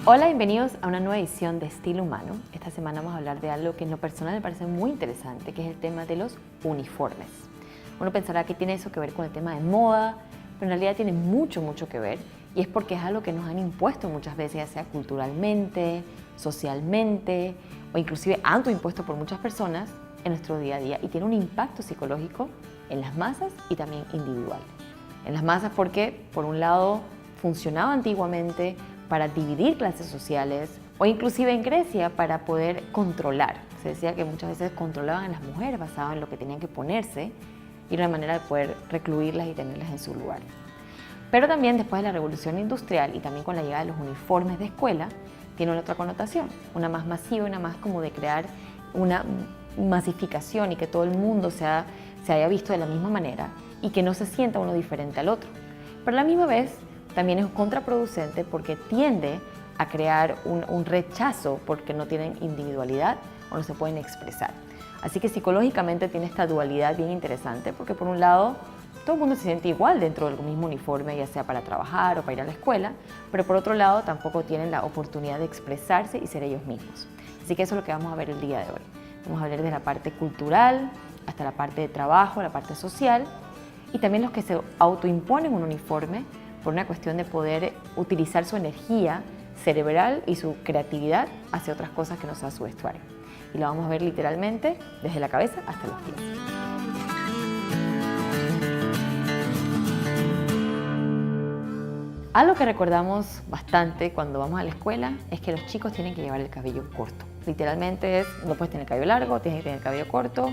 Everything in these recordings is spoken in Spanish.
Hola, bienvenidos a una nueva edición de Estilo Humano. Esta semana vamos a hablar de algo que en lo personal me parece muy interesante, que es el tema de los uniformes. Uno pensará que tiene eso que ver con el tema de moda, pero en realidad tiene mucho que ver, y es porque es algo que nos han impuesto muchas veces, ya sea culturalmente, socialmente o inclusive autoimpuesto por muchas personas en nuestro día a día, y tiene un impacto psicológico en las masas y también individual. En las masas porque, por un lado, funcionaba antiguamente para dividir clases sociales, o inclusive en Grecia para poder controlar. Se decía que muchas veces controlaban a las mujeres basado en lo que tenían que ponerse, y era una manera de poder recluirlas y tenerlas en su lugar. Pero también después de la revolución industrial y también con la llegada de los uniformes de escuela, tiene otra connotación, una más masiva, una más como de crear una masificación y que todo el mundo se haya visto de la misma manera y que no se sienta uno diferente al otro. Pero a la misma vez también es contraproducente porque tiende a crear un rechazo porque no tienen individualidad o no se pueden expresar. Así que psicológicamente tiene esta dualidad bien interesante porque por un lado todo el mundo se siente igual dentro del mismo uniforme, ya sea para trabajar o para ir a la escuela, pero por otro lado tampoco tienen la oportunidad de expresarse y ser ellos mismos. Así que eso es lo que vamos a ver el día de hoy. Vamos a hablar de la parte cultural hasta la parte de trabajo, la parte social y también los que se autoimponen un uniforme por una cuestión de poder utilizar su energía cerebral y su creatividad hacia otras cosas que no sea su vestuario. Y lo vamos a ver literalmente desde la cabeza hasta los pies. Algo que recordamos bastante cuando vamos a la escuela es que los chicos tienen que llevar el cabello corto. Literalmente es, no puedes tener cabello largo, tienes que tener el cabello corto.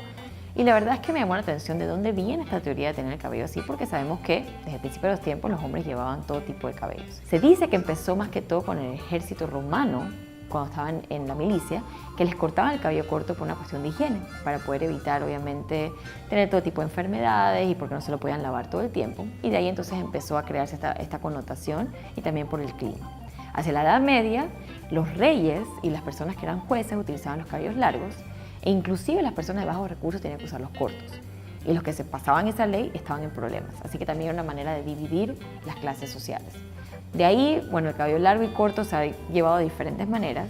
Y la verdad es que me llamó la atención de dónde viene esta teoría de tener el cabello así, porque sabemos que desde el principio de los tiempos los hombres llevaban todo tipo de cabellos. Se dice que empezó más que todo con el ejército romano, cuando estaban en la milicia, que les cortaban el cabello corto por una cuestión de higiene, para poder evitar obviamente tener todo tipo de enfermedades y porque no se lo podían lavar todo el tiempo. Y de ahí entonces empezó a crearse esta connotación y también por el clima. Hacia la Edad Media, los reyes y las personas que eran jueces utilizaban los cabellos largos, e inclusive las personas de bajos recursos tenían que usar los cortos. Y los que se pasaban esa ley estaban en problemas. Así que también era una manera de dividir las clases sociales. De ahí, bueno, el cabello largo y corto se ha llevado de diferentes maneras,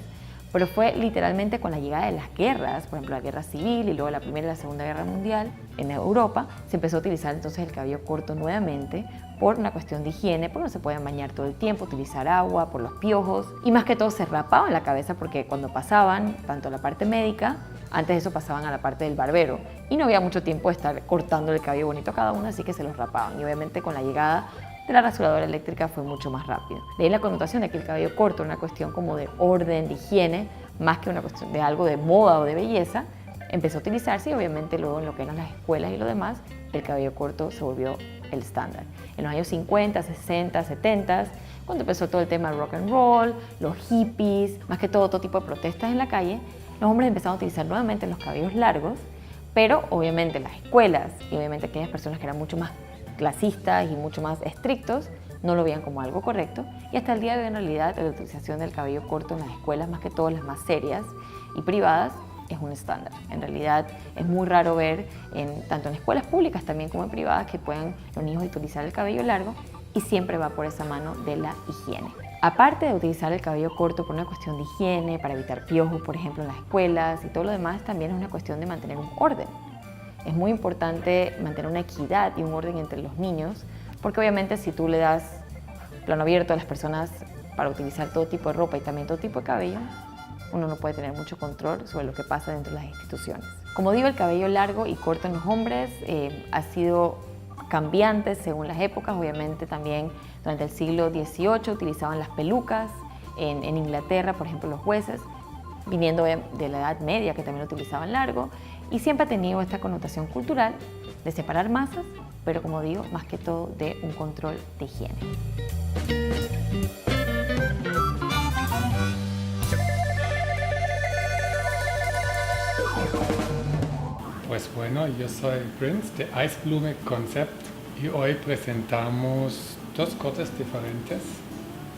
pero fue literalmente con la llegada de las guerras, por ejemplo la guerra civil y luego la Primera y la Segunda Guerra Mundial en Europa, se empezó a utilizar entonces el cabello corto nuevamente por una cuestión de higiene, porque no se podían bañar todo el tiempo, utilizar agua, por los piojos, y más que todo se rapaban la cabeza porque cuando pasaban, tanto la parte médica, antes de eso pasaban a la parte del barbero y no había mucho tiempo de estar cortando el cabello bonito a cada uno, así que se los rapaban. Y obviamente con la llegada de la rasuradora eléctrica fue mucho más rápido. De ahí la connotación de que el cabello corto era una cuestión como de orden, de higiene, más que una cuestión de algo de moda o de belleza, empezó a utilizarse y obviamente luego en lo que eran las escuelas y lo demás, el cabello corto se volvió el estándar. En los años 50, 60, 70, cuando empezó todo el tema del rock and roll, los hippies, más que todo tipo de protestas en la calle, los hombres empezaron a utilizar nuevamente los cabellos largos, pero obviamente las escuelas y obviamente aquellas personas que eran mucho más clasistas y mucho más estrictos no lo veían como algo correcto, y hasta el día de hoy en realidad la utilización del cabello corto en las escuelas, más que todas las más serias y privadas, es un estándar. En realidad es muy raro ver, tanto en escuelas públicas también como en privadas, que puedan los niños utilizar el cabello largo, y siempre va por esa mano de la higiene. Aparte de utilizar el cabello corto por una cuestión de higiene, para evitar piojos, por ejemplo, en las escuelas y todo lo demás, también es una cuestión de mantener un orden. Es muy importante mantener una equidad y un orden entre los niños, porque obviamente si tú le das plano abierto a las personas para utilizar todo tipo de ropa y también todo tipo de cabello, uno no puede tener mucho control sobre lo que pasa dentro de las instituciones. Como digo, el cabello largo y corto en los hombres ha sido cambiante según las épocas. Obviamente también durante el siglo XVIII utilizaban las pelucas, en Inglaterra, por ejemplo, los jueces, viniendo de la Edad Media, que también lo utilizaban largo, y siempre ha tenido esta connotación cultural de separar masas, pero como digo, más que todo de un control de higiene. Pues bueno, yo soy Prince de Eisblume Concept y hoy presentamos dos cortes diferentes.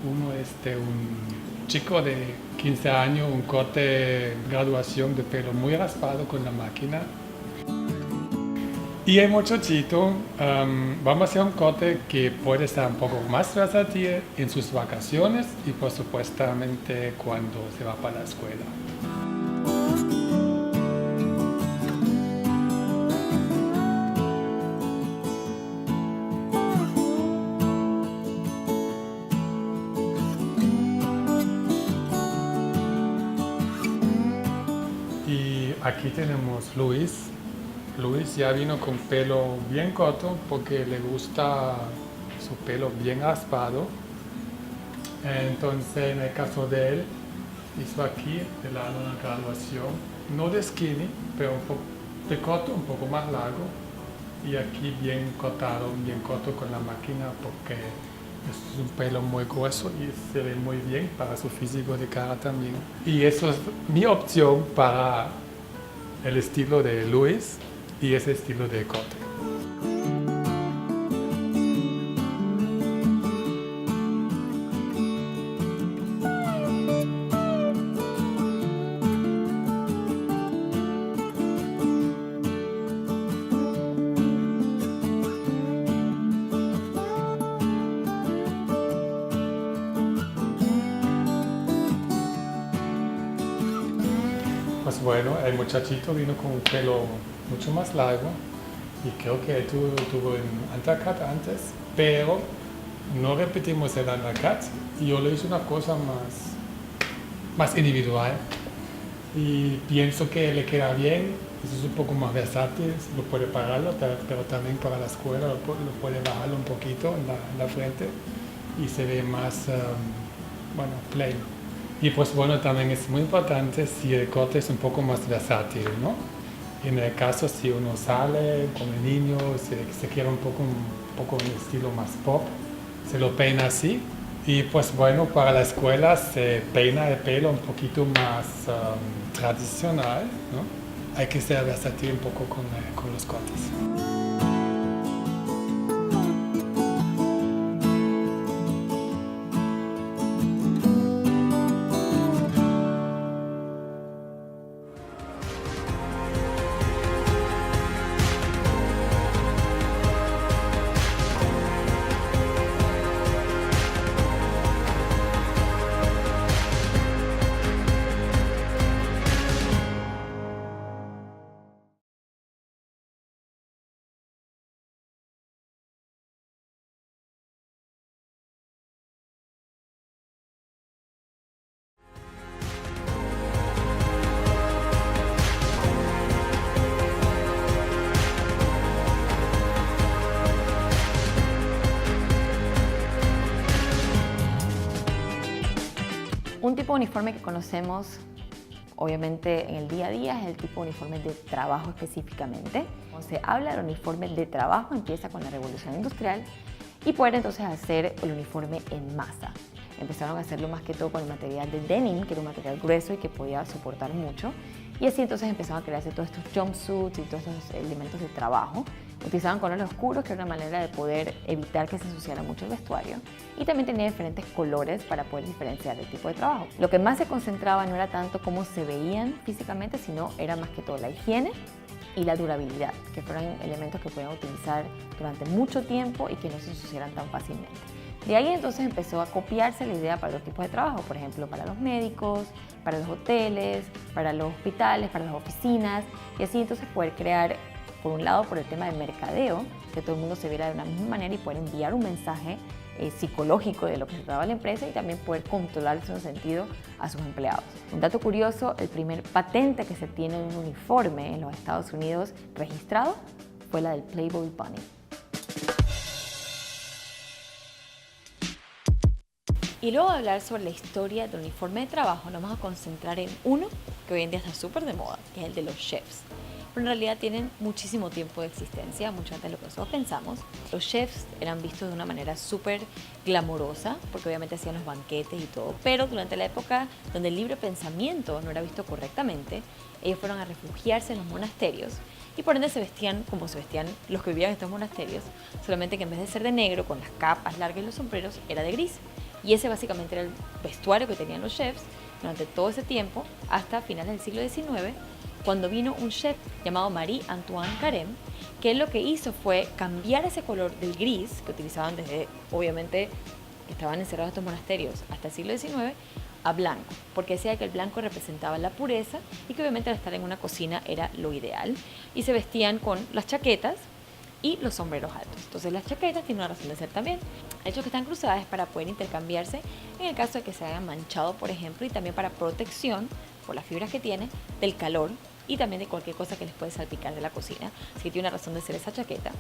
Uno es de un chico de 15 años, un corte graduación de pelo muy raspado con la máquina. Y el muchachito, vamos a hacer un corte que puede estar un poco más versátil en sus vacaciones y por supuestamente cuando se va para la escuela. Y aquí tenemos Luis. Luis ya vino con pelo bien corto porque le gusta su pelo bien raspado. Entonces, en el caso de él, hizo aquí de lado una graduación, no de skinny, pero un poco de corto, un poco más largo. Y aquí bien cortado, bien corto con la máquina porque es un pelo muy grueso y se ve muy bien para su físico de cara también. Y eso es mi opción para el estilo de Luis y ese estilo de corte. Pues bueno, el muchachito vino con un pelo mucho más largo y creo que él tuvo un undercut antes, pero no repetimos el undercut y yo le hice una cosa más individual y pienso que le queda bien, es un poco más versátil, lo puede pararlo, pero también para la escuela lo puede bajarlo un poquito en la frente y se ve más, plain. Y pues bueno, también es muy importante si el corte es un poco más versátil, ¿no? En el caso si uno sale con el niño, se quiere un poco un estilo más pop, se lo peina así. Y pues bueno, para la escuela se peina el pelo un poquito más tradicional, ¿no? Hay que ser versátil un poco con los cortes. Un tipo de uniforme que conocemos, obviamente, en el día a día es el tipo de uniforme de trabajo específicamente. Cuando se habla del uniforme de trabajo, empieza con la revolución industrial y pueden entonces hacer el uniforme en masa. Empezaron a hacerlo más que todo con el material de denim, que era un material grueso y que podía soportar mucho. Y así entonces empezaron a crearse todos estos jumpsuits y todos estos elementos de trabajo. Utilizaban colores oscuros, que era una manera de poder evitar que se ensuciara mucho el vestuario. Y también tenía diferentes colores para poder diferenciar el tipo de trabajo. Lo que más se concentraba no era tanto cómo se veían físicamente, sino era más que todo la higiene y la durabilidad, que fueron elementos que podían utilizar durante mucho tiempo y que no se ensuciaran tan fácilmente. De ahí entonces empezó a copiarse la idea para otros tipos de trabajo, por ejemplo, para los médicos, para los hoteles, para los hospitales, para las oficinas, y así entonces poder crear, por un lado, por el tema de mercadeo, que todo el mundo se viera de una misma manera y poder enviar un mensaje psicológico de lo que se trataba la empresa y también poder controlar en ese sentido a sus empleados. Un dato curioso, el primer patente que se tiene de un uniforme en los Estados Unidos registrado fue la del Playboy Bunny. Y luego de hablar sobre la historia del uniforme de trabajo, nos vamos a concentrar en uno que hoy en día está súper de moda, que es el de los chefs. Pero en realidad tienen muchísimo tiempo de existencia, mucho antes de lo que nosotros pensamos. Los chefs eran vistos de una manera súper glamorosa, porque obviamente hacían los banquetes y todo, pero durante la época donde el libre pensamiento no era visto correctamente, ellos fueron a refugiarse en los monasterios y por ende se vestían como se vestían los que vivían en estos monasterios, solamente que en vez de ser de negro, con las capas largas y los sombreros, era de gris. Y ese básicamente era el vestuario que tenían los chefs durante todo ese tiempo, hasta finales del siglo XIX, cuando vino un chef llamado Marie-Antoine Carême, que él lo que hizo fue cambiar ese color del gris que utilizaban desde, obviamente, que estaban encerrados estos monasterios hasta el siglo XIX, a blanco, porque decía que el blanco representaba la pureza y que obviamente al estar en una cocina era lo ideal. Y se vestían con las chaquetas y los sombreros altos. Entonces las chaquetas tienen una razón de ser también. El hecho que están cruzadas es para poder intercambiarse en el caso de que se hayan manchado, por ejemplo, y también para protección, por las fibras que tiene, del calor y también de cualquier cosa que les puede salpicar de la cocina. Así que tiene una razón de ser esa chaqueta.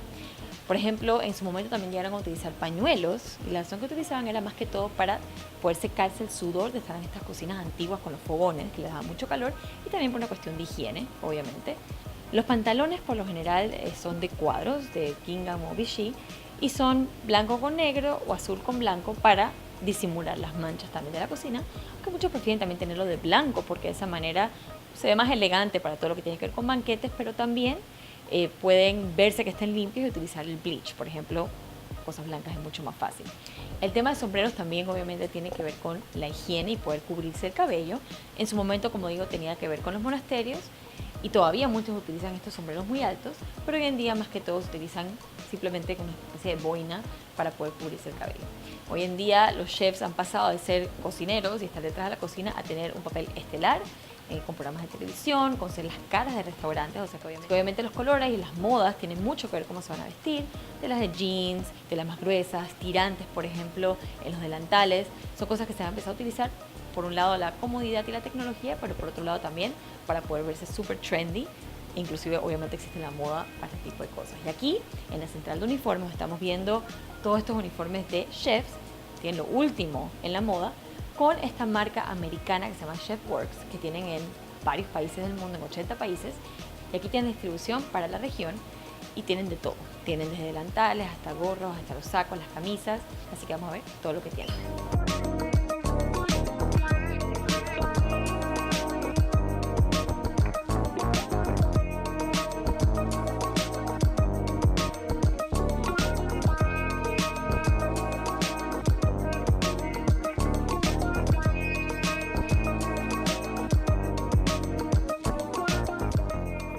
Por ejemplo, en su momento también llegaron a utilizar pañuelos y la razón que utilizaban era más que todo para poder secarse el sudor de estar en estas cocinas antiguas con los fogones que les daban mucho calor y también por una cuestión de higiene, obviamente. Los pantalones por lo general son de cuadros, de gingham o Vichy, y son blanco con negro o azul con blanco para disimular las manchas también de la cocina, aunque muchos prefieren también tenerlo de blanco porque de esa manera se ve más elegante para todo lo que tiene que ver con banquetes, pero también pueden verse que estén limpios y utilizar el bleach, por ejemplo, cosas blancas es mucho más fácil. El tema de sombreros también obviamente tiene que ver con la higiene y poder cubrirse el cabello. En su momento, como digo, tenía que ver con los monasterios y todavía muchos utilizan estos sombreros muy altos, pero hoy en día más que todos utilizan simplemente una especie de boina para poder cubrirse el cabello. Hoy en día los chefs han pasado de ser cocineros y estar detrás de la cocina a tener un papel estelar con programas de televisión, con ser las caras de restaurantes, o sea que obviamente los colores y las modas tienen mucho que ver cómo se van a vestir, de las de jeans, de las más gruesas, tirantes por ejemplo, en los delantales, son cosas que se han empezado a utilizar por un lado la comodidad y la tecnología, pero por otro lado también para poder verse súper trendy, inclusive obviamente existe la moda para este tipo de cosas. Y aquí en la central de uniformes estamos viendo todos estos uniformes de chefs, tienen lo último en la moda, con esta marca americana que se llama Chefworks, que tienen en varios países del mundo, en 80 países, y aquí tienen distribución para la región y tienen de todo. Tienen desde delantales hasta gorros, hasta los sacos, las camisas, así que vamos a ver todo lo que tienen.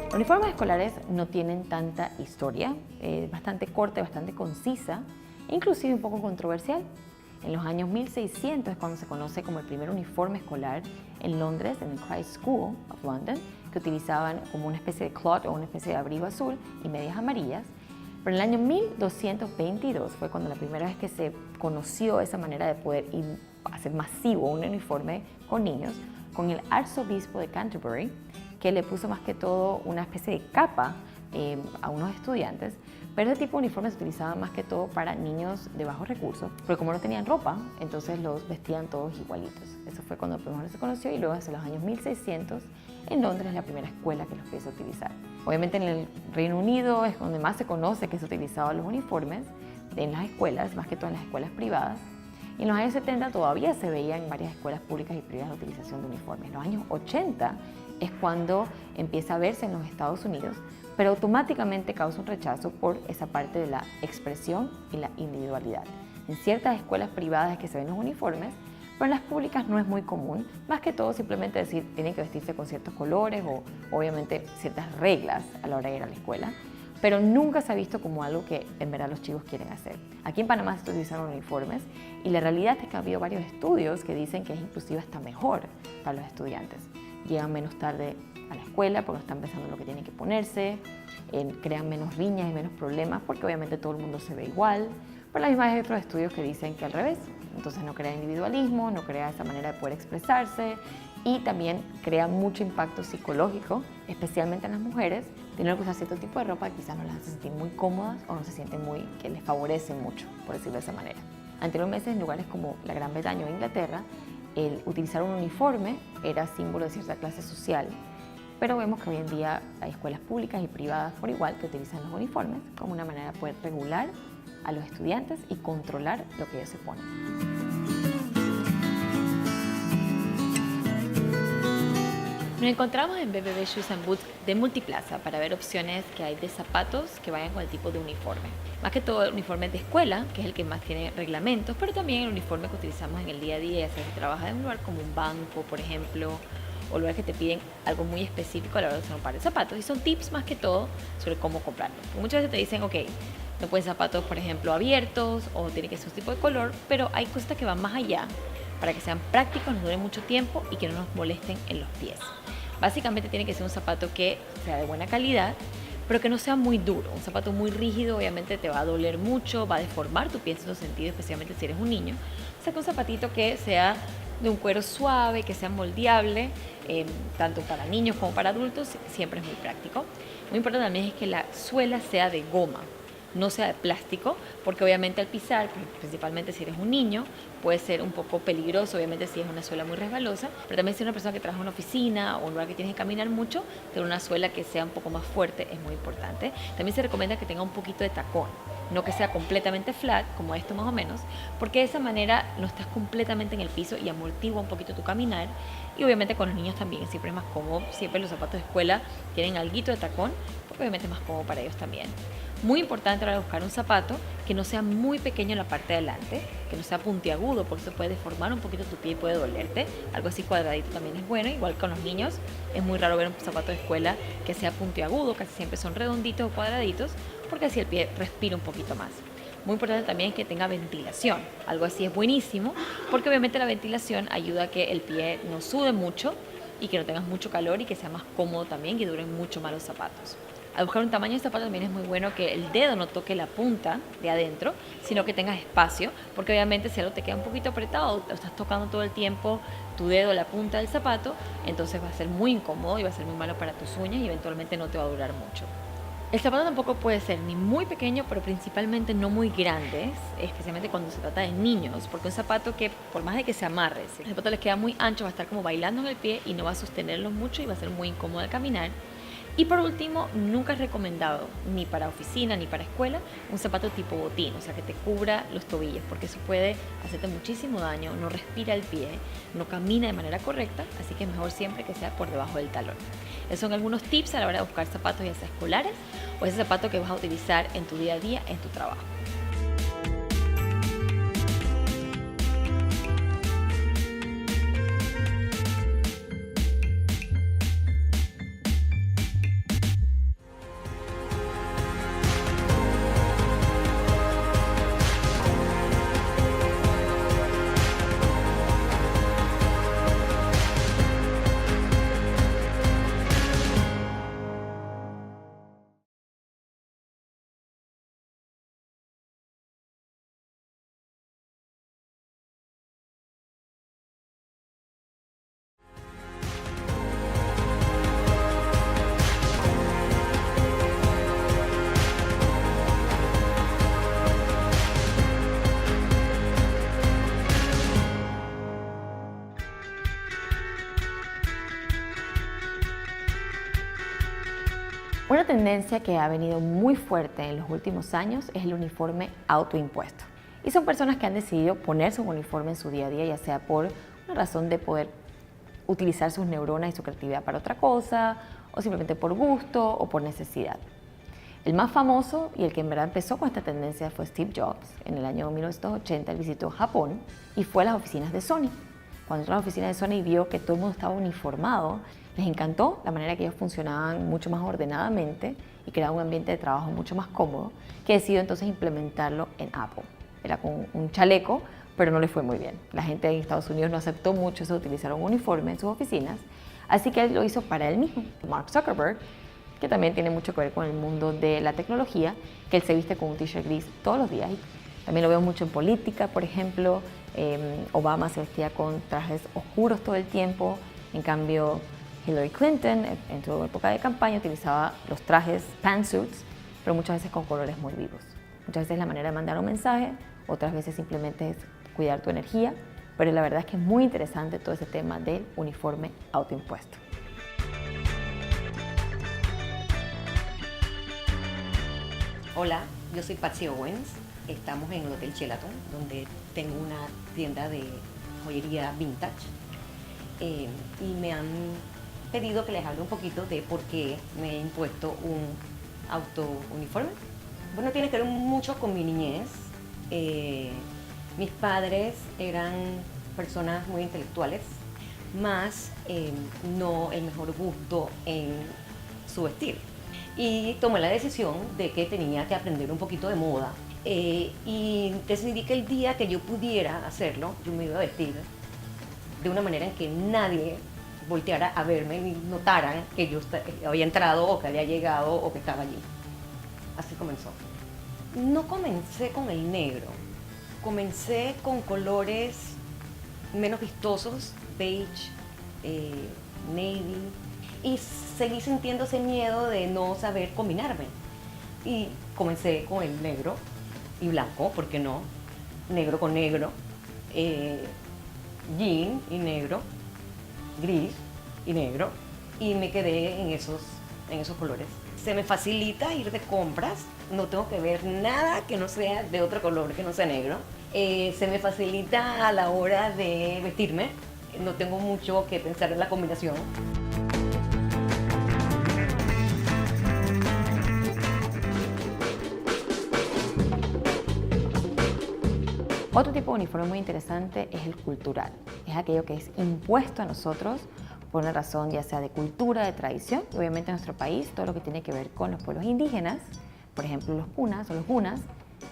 Los uniformes escolares no tienen tanta historia, es bastante corta y bastante concisa, inclusive un poco controversial. En los años 1600 es cuando se conoce como el primer uniforme escolar en Londres, en el Christ's School of London, que utilizaban como una especie de cloth o una especie de abrigo azul y medias amarillas. Pero en el año 1222 fue cuando la primera vez que se conoció esa manera de poder hacer masivo un uniforme con niños, con el arzobispo de Canterbury, que le puso más que todo una especie de capa a unos estudiantes, pero ese tipo de uniformes se utilizaba más que todo para niños de bajos recursos, porque como no tenían ropa, entonces los vestían todos igualitos. Eso fue cuando primero se conoció y luego hacia los años 1600 en Londres es la primera escuela que los empieza a utilizar. Obviamente en el Reino Unido es donde más se conoce que se utilizaban los uniformes en las escuelas, más que todo en las escuelas privadas. Y en los años 70 todavía se veía en varias escuelas públicas y privadas la utilización de uniformes. En los años 80 es cuando empieza a verse en los Estados Unidos, pero automáticamente causa un rechazo por esa parte de la expresión y la individualidad. En ciertas escuelas privadas es que se ven los uniformes, pero en las públicas no es muy común, más que todo simplemente decir tienen que vestirse con ciertos colores o obviamente ciertas reglas a la hora de ir a la escuela, pero nunca se ha visto como algo que en verdad los chicos quieren hacer. Aquí en Panamá se utilizan uniformes y la realidad es que ha habido varios estudios que dicen que es inclusive hasta mejor para los estudiantes. Llegan menos tarde a la escuela porque están pensando en lo que tienen que ponerse, crean menos riñas y menos problemas porque obviamente todo el mundo se ve igual. Pero a la misma vez hay otros estudios que dicen que al revés, entonces no crea individualismo, no crea esa manera de poder expresarse y también crea mucho impacto psicológico, especialmente en las mujeres, tener que usar cierto tipo de ropa que quizás no las hace sentir muy cómodas o no se sienten que les favorece mucho, por decirlo de esa manera. Anteriormente en lugares como la Gran Bretaña o Inglaterra, el utilizar un uniforme era símbolo de cierta clase social, pero vemos que hoy en día hay escuelas públicas y privadas por igual que utilizan los uniformes como una manera de poder regular a los estudiantes y controlar lo que ellos se ponen. Nos encontramos en BBB Shoes and Boots de Multiplaza para ver opciones que hay de zapatos que vayan con el tipo de uniforme. Más que todo el uniforme de escuela, que es el que más tiene reglamentos, pero también el uniforme que utilizamos en el día a día, ya sea que trabaja en un lugar como un banco, por ejemplo, o lugares que te piden algo muy específico a la hora de usar un par de zapatos. Y son tips más que todo sobre cómo comprarlos. Muchas veces te dicen, ok, no pueden zapatos, por ejemplo, abiertos o tiene que ser un tipo de color, pero hay cosas que van más allá para que sean prácticos, nos duren mucho tiempo y que no nos molesten en los pies. Básicamente tiene que ser un zapato que sea de buena calidad, pero que no sea muy duro. Un zapato muy rígido obviamente te va a doler mucho, va a deformar tu pie en cierto sentido, especialmente si eres un niño. O sea, que un zapatito que sea de un cuero suave, que sea moldeable, tanto para niños como para adultos, siempre es muy práctico. Muy importante también es que la suela sea de goma, no sea de plástico, porque obviamente al pisar, principalmente si eres un niño, puede ser un poco peligroso, obviamente si es una suela muy resbalosa, pero también si eres una persona que trabaja en una oficina o un lugar que tienes que caminar mucho, tener una suela que sea un poco más fuerte es muy importante. También se recomienda que tenga un poquito de tacón, no que sea completamente flat, como esto más o menos, porque de esa manera no estás completamente en el piso y amortigua un poquito tu caminar. Y obviamente con los niños también siempre es más cómodo, siempre los zapatos de escuela tienen alguito de tacón, porque obviamente es más cómodo para ellos también. Muy importante a la hora de buscar un zapato que no sea muy pequeño en la parte de adelante, que no sea puntiagudo, porque eso puede deformar un poquito tu pie y puede dolerte. Algo así cuadradito también es bueno, igual con los niños. Es muy raro ver un zapato de escuela que sea puntiagudo, casi siempre son redonditos o cuadraditos, porque así el pie respira un poquito más. Muy importante también es que tenga ventilación, algo así es buenísimo, porque obviamente la ventilación ayuda a que el pie no sude mucho y que no tengas mucho calor y que sea más cómodo también, que duren mucho más los zapatos. Al buscar un tamaño de zapato también es muy bueno que el dedo no toque la punta de adentro, sino que tengas espacio, porque obviamente si algo te queda un poquito apretado, o estás tocando todo el tiempo tu dedo, la punta del zapato, entonces va a ser muy incómodo y va a ser muy malo para tus uñas y eventualmente no te va a durar mucho. El zapato tampoco puede ser ni muy pequeño, pero principalmente no muy grande, especialmente cuando se trata de niños, porque un zapato que, por más de que se amarre, si el zapato les queda muy ancho, va a estar como bailando en el pie y no va a sostenerlo mucho y va a ser muy incómodo al caminar. Y por último, nunca es recomendado, ni para oficina ni para escuela, un zapato tipo botín, o sea que te cubra los tobillos, porque eso puede hacerte muchísimo daño, no respira el pie, no camina de manera correcta, así que es mejor siempre que sea por debajo del talón. Esos son algunos tips a la hora de buscar zapatos ya sea escolares o ese zapato que vas a utilizar en tu día a día, en tu trabajo. Una tendencia que ha venido muy fuerte en los últimos años es el uniforme autoimpuesto. Y son personas que han decidido ponerse un uniforme en su día a día, ya sea por una razón de poder utilizar sus neuronas y su creatividad para otra cosa, o simplemente por gusto o por necesidad. El más famoso y el que en verdad empezó con esta tendencia fue Steve Jobs. En el año 1980 él visitó Japón y fue a las oficinas de Sony. Cuando entró a las oficinas de Sony y vio que todo el mundo estaba uniformado, les encantó la manera que ellos funcionaban mucho más ordenadamente y creaban un ambiente de trabajo mucho más cómodo, que decidió entonces implementarlo en Apple. Era con un chaleco, pero no le fue muy bien. La gente en Estados Unidos no aceptó mucho eso de utilizar un uniforme en sus oficinas, así que él lo hizo para él mismo. Mark Zuckerberg, que también tiene mucho que ver con el mundo de la tecnología, que él se viste con un t-shirt gris todos los días. También lo veo mucho en política, por ejemplo. Obama se vestía con trajes oscuros todo el tiempo. En cambio, Hillary Clinton, en su época de campaña, utilizaba los trajes pantsuits, pero muchas veces con colores muy vivos. Muchas veces es la manera de mandar un mensaje, otras veces simplemente es cuidar tu energía, pero la verdad es que es muy interesante todo ese tema del uniforme autoimpuesto. Hola, yo soy Patsy Owens. Estamos en el Hotel Sheraton, donde tengo una tienda de joyería vintage. Y me han pedido que les hable un poquito de por qué me he impuesto un auto uniforme. Bueno, tiene que ver mucho con mi niñez. Mis padres eran personas muy intelectuales, más no el mejor gusto en su vestir. Y tomé la decisión de que tenía que aprender un poquito de moda. Y decidí que el día que yo pudiera hacerlo, yo me iba a vestir de una manera en que nadie volteara a verme ni notaran que yo había entrado o que había llegado o que estaba allí. Así comenzó. No comencé con el negro, comencé con colores menos vistosos, beige, navy, y seguí sintiendo ese miedo de no saber combinarme. Y comencé con el negro y blanco, ¿por qué no? Negro con negro, jean y negro, gris y negro, y me quedé en esos colores. Se me facilita ir de compras, no tengo que ver nada que no sea de otro color, que no sea negro. Se me facilita a la hora de vestirme, no tengo mucho que pensar en la combinación. Otro tipo de uniforme muy interesante es el cultural. Es aquello que es impuesto a nosotros por una razón ya sea de cultura, de tradición. Y obviamente en nuestro país todo lo que tiene que ver con los pueblos indígenas, por ejemplo los punas o los hunas,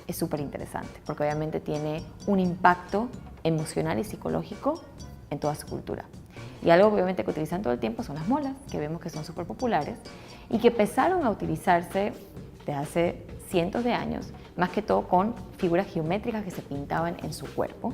es súper interesante porque obviamente tiene un impacto emocional y psicológico en toda su cultura. Y algo obviamente que utilizan todo el tiempo son las molas, que vemos que son súper populares y que empezaron a utilizarse desde hace cientos de años, más que todo con figuras geométricas que se pintaban en su cuerpo.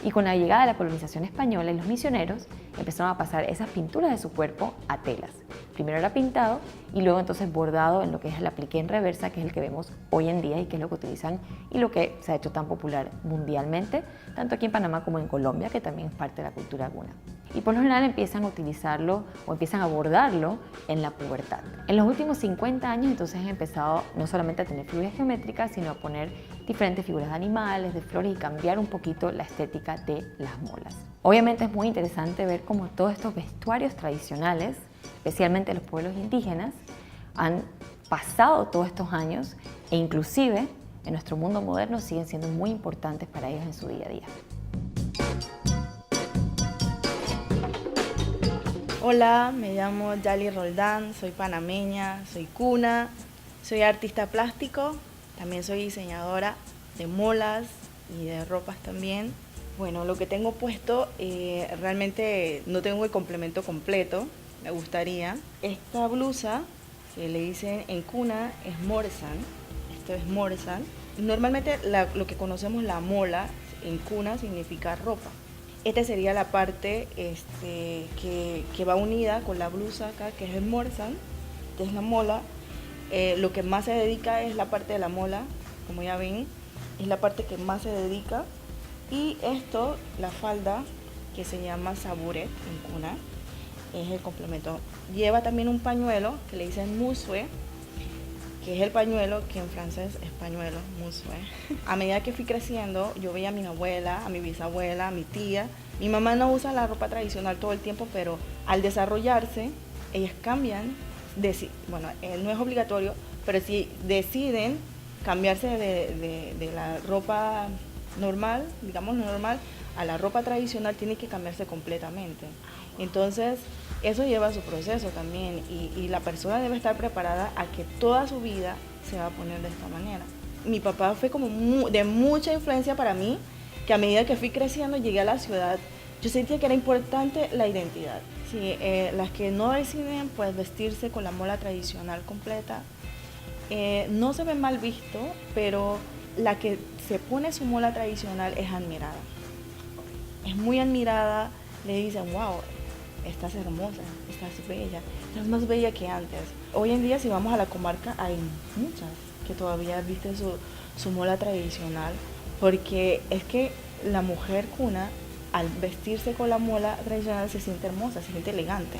Y con la llegada de la colonización española y los misioneros empezaron a pasar esas pinturas de su cuerpo a telas. Primero era pintado y luego entonces bordado en lo que es el apliqué en reversa, que es el que vemos hoy en día y que es lo que utilizan y lo que se ha hecho tan popular mundialmente, tanto aquí en Panamá como en Colombia, que también es parte de la cultura guna. Y por lo general empiezan a utilizarlo o empiezan a abordarlo en la pubertad. En los últimos 50 años entonces han empezado no solamente a tener figuras geométricas, sino a poner diferentes figuras de animales, de flores y cambiar un poquito la estética de las molas. Obviamente es muy interesante ver cómo todos estos vestuarios tradicionales, especialmente los pueblos indígenas, han pasado todos estos años e inclusive en nuestro mundo moderno siguen siendo muy importantes para ellos en su día a día. Hola, me llamo Yali Roldán, soy panameña, soy cuna, soy artista plástico, también soy diseñadora de molas y de ropas también. Bueno, lo que tengo puesto realmente no tengo el complemento completo, me gustaría. Esta blusa, que le dicen en cuna, es morsan, esto es morsan. Normalmente lo que conocemos la mola en cuna significa ropa. Esta sería la parte que va unida con la blusa acá, que es el morsan, que es la mola. Lo que más se dedica es la parte de la mola, como ya ven, es la parte que más se dedica. Y esto, la falda, que se llama saburet en cuna, es el complemento. Lleva también un pañuelo que le dicen musue, que es el pañuelo, que en francés es pañuelo, musue. A medida que fui creciendo, yo veía a mi abuela, a mi bisabuela, a mi tía. Mi mamá no usa la ropa tradicional todo el tiempo, pero al desarrollarse, ellas cambian. Bueno, no es obligatorio, pero si deciden cambiarse de la ropa normal, digamos normal, a la ropa tradicional, tiene que cambiarse completamente. Entonces, eso lleva su proceso también y la persona debe estar preparada a que toda su vida se va a poner de esta manera. Mi papá fue como de mucha influencia para mí, que a medida que fui creciendo, llegué a la ciudad, yo sentía que era importante la identidad. Sí, las que no deciden pues vestirse con la mola tradicional completa, no se ve mal visto, pero la que se pone su mola tradicional es admirada. Es muy admirada, le dicen, wow, estás hermosa, estás bella, estás más bella que antes. Hoy en día si vamos a la comarca hay muchas que todavía visten su mola tradicional, porque es que la mujer cuna al vestirse con la mola tradicional se siente hermosa, se siente elegante.